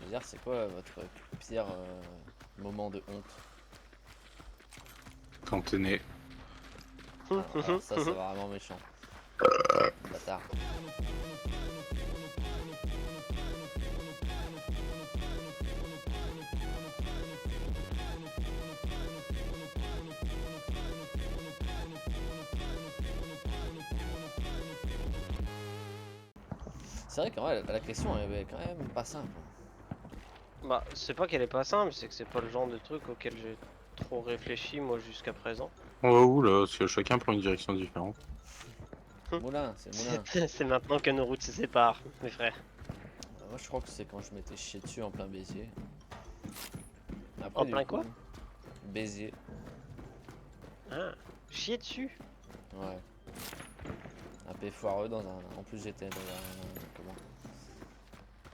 dire, c'est quoi votre pire moment de honte? Quand t'es né. Alors ça, c'est vraiment méchant. Bâtard. C'est vrai qu'en vrai, la question elle est quand même pas simple. Bah, c'est pas qu'elle est pas simple, c'est que c'est pas le genre de truc auquel j'ai trop réfléchi moi jusqu'à présent. Oh oula, parce que chacun prend une direction différente. Moulin, c'est Moulin. C'est maintenant que nos routes se séparent, mes frères. Moi, je crois que c'est quand je m'étais chié dessus en plein baiser. Après, En du plein coup, quoi? baiser. Ah, chier dessus. Ouais. Un peu foireux dans un. En plus, j'étais dans comment?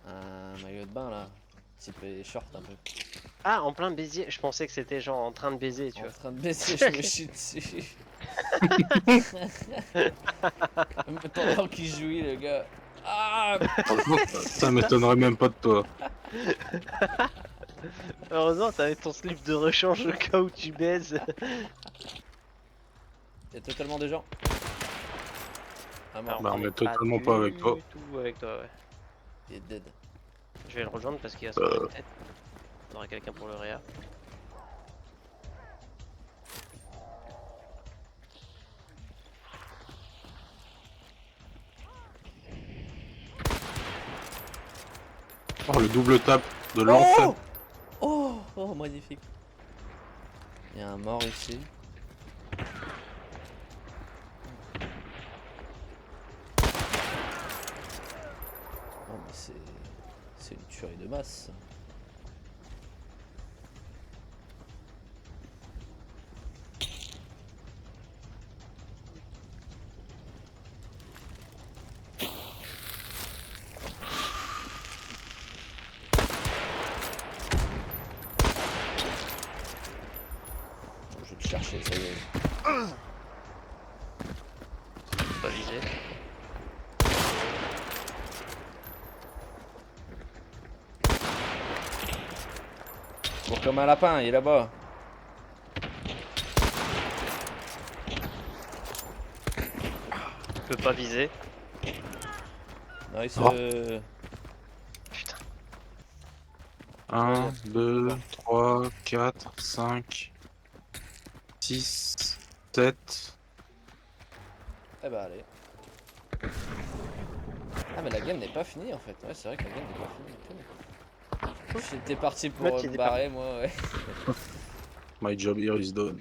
Un maillot de bain là. Type short un peu. Ah, en plein baiser, je pensais que c'était genre en train de baiser, tu En vois. train de baiser, je me chie dessus. Pendant qu'il jouit, le gars. Ah! Franchement, ça m'étonnerait même pas de toi. Heureusement, t'avais ton slip de rechange au cas où tu baises. Il y a totalement des gens. Ah mort, Alors, Bah, on on est est totalement pas avec toi. du tout avec toi, ouais. il est dead. Je vais le rejoindre parce qu'il va se prendre une tête. On aura quelqu'un pour le réa. Oh, le double tap de l'enfer. Oh, magnifique. Il y a un mort ici. Oh, mais c'est une tuerie de masse. Je vais te chercher, ça y est. Pas visé. Cours comme un lapin, il est là-bas. Je peux pas viser. Nice. Oh. Putain. 1, 2, 3, 4, 5, 6, 7. Eh bah allez. Ah mais la game n'est pas finie en fait. Ouais c'est vrai que la game n'est pas finie. J'étais parti pour L'autre, il me est barrer moi ouais. My job here is done.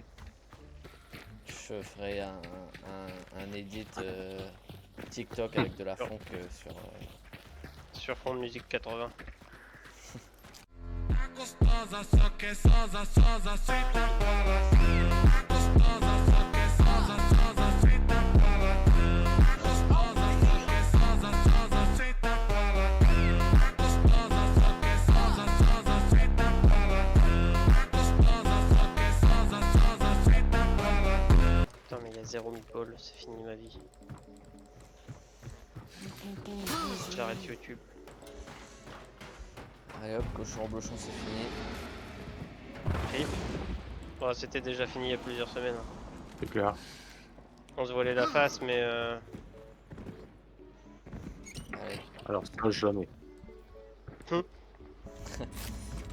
Je ferai un edit TikTok avec de la funk sur... Sur fond de musique 80. Gostosa, só que é sosa, sosa, senta para. Gostosa, só que é sosa, sosa, senta para. Gostosa, só que é sosa, sosa, senta para. Gostosa, só que é sosa, sosa, senta para. Gostosa, só que é sosa, sosa, senta para. Putain, mais il y a 0 meatball, c'est fini ma vie. J'arrête YouTube. Allez hop, cochon blochon c'est fini. Philippe. Bon, c'était déjà fini il y a plusieurs semaines. C'est clair. On se voilait la face, mais Allez. Alors, ça, jamais.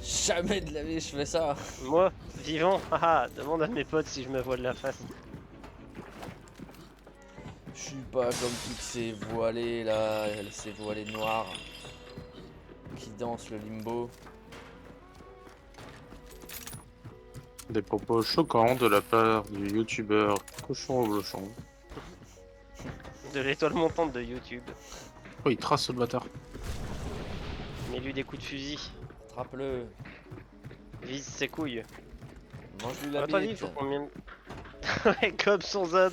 Jamais de la vie je fais ça. moi, vivant, haha, demande à mes potes si je me voile la face. Je suis pas comme toutes ces voilées là, ces voilées noires qui dansent le limbo. Des propos choquants de la part du youtubeur Cochon au Blochon. De l'étoile montante de YouTube. Oh, il trace le bâtard. Mets-lui des coups de fusil. Attrape-le. Vise ses couilles. Mange-lui À la ton avis, il bite. faut combien de... Ouais, comme son zob,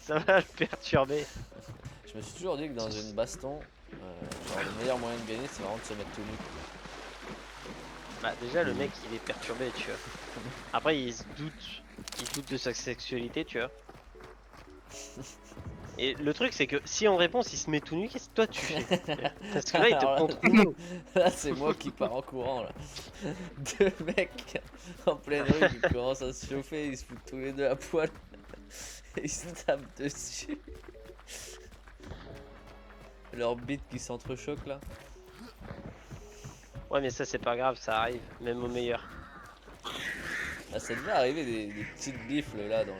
ça va le perturber. Je me suis toujours dit que dans une baston, genre le meilleur moyen de gagner c'est vraiment de se mettre tout nu. Bah déjà le mec il est perturbé, tu vois. Après il doute de sa sexualité, tu vois. Et le truc, c'est que si en réponse il se met tout nu, qu'est-ce que toi tu fais? Parce que là, il te Alors là- prend tout nu. Là, c'est moi qui pars en courant là. Deux mecs en pleine rue qui commencent à se chauffer, ils se foutent tous les deux à poil. Et ils se tapent dessus. Leurs bites qui s'entrechoquent là. Ouais, mais ça, c'est pas grave, ça arrive, même au meilleur. Ah, ça devait arriver des petites bifles là dans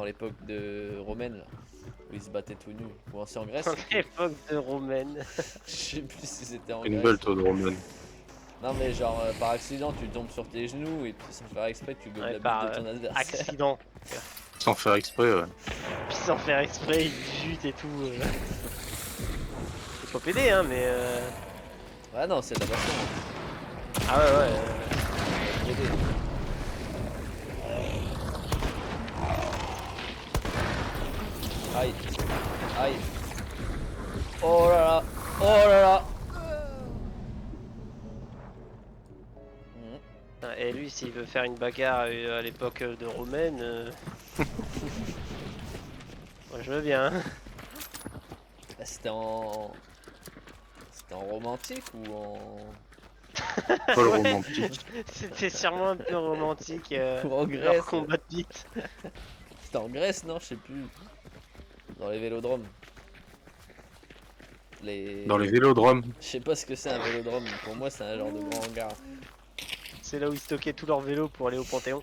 l'époque de romaine là. Où ils se battaient tout nus. Ou c'est en Grèce? À l'époque de Romaine. Je sais plus si c'était en Une Grèce. belle toi de Roman. Non mais genre par accident tu tombes sur tes genoux et puis sans faire exprès tu gobes Ouais, la par bite de ton adversaire. accident. Sans faire exprès, ouais. Puis sans faire exprès, il jute et tout. Faut pas péder, hein, mais. Ouais non c'est de la passion. Ah ouais, ouais. Aider. Aïe. Aïe. Oh là là. Oh là là. Mhm. Et lui, s'il veut faire une bagarre à l'époque de Romaine. Moi, je veux bien. Hein. Bah, c'était en romantique ou en Pas le romantique. C'était sûrement un peu romantique. ou en Leur Grèce? combat de bite. C'était en Grèce non je sais plus. Dans les vélodromes. Dans les vélodromes. Je sais pas ce que c'est un vélodrome. Pour moi c'est un genre de grand hangar. C'est là où ils stockaient tous leurs vélos pour aller au Panthéon.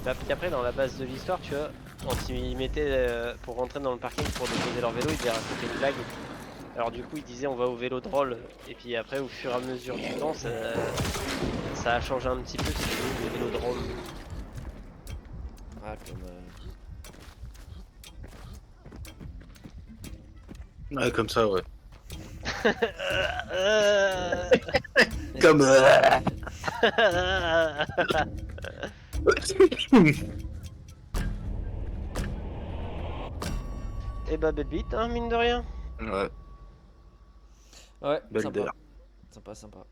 Bah, puis après, dans la base de l'histoire, tu vois, quand ils mettaient pour rentrer dans le parking pour déposer leur vélo, ils devaient raconter une blague. Alors du coup, ils disaient on va au vélodrome. Et puis après, au fur et à mesure du temps, ça a changé un petit peu, c'est devenu le vélodrome. Ah comme Ouais, comme ça, ouais. Euh, Comme. Et bah, belle bite, hein, mine de rien. Ouais, ouais, belle sympa. d'air. Sympa, sympa.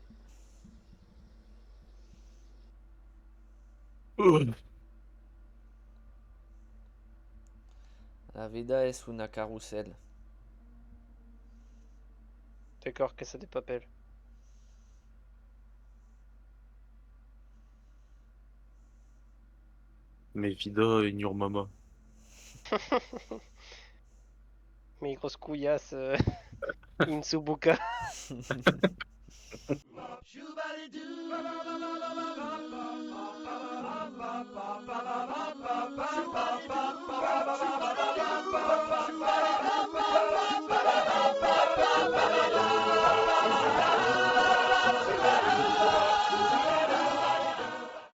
La vida es una carrusel. D'accord, que ça des papels. Mais Vida et Nurmama. Mes grosses couillasses. Insubuka. Shoo-ba-dee-doo.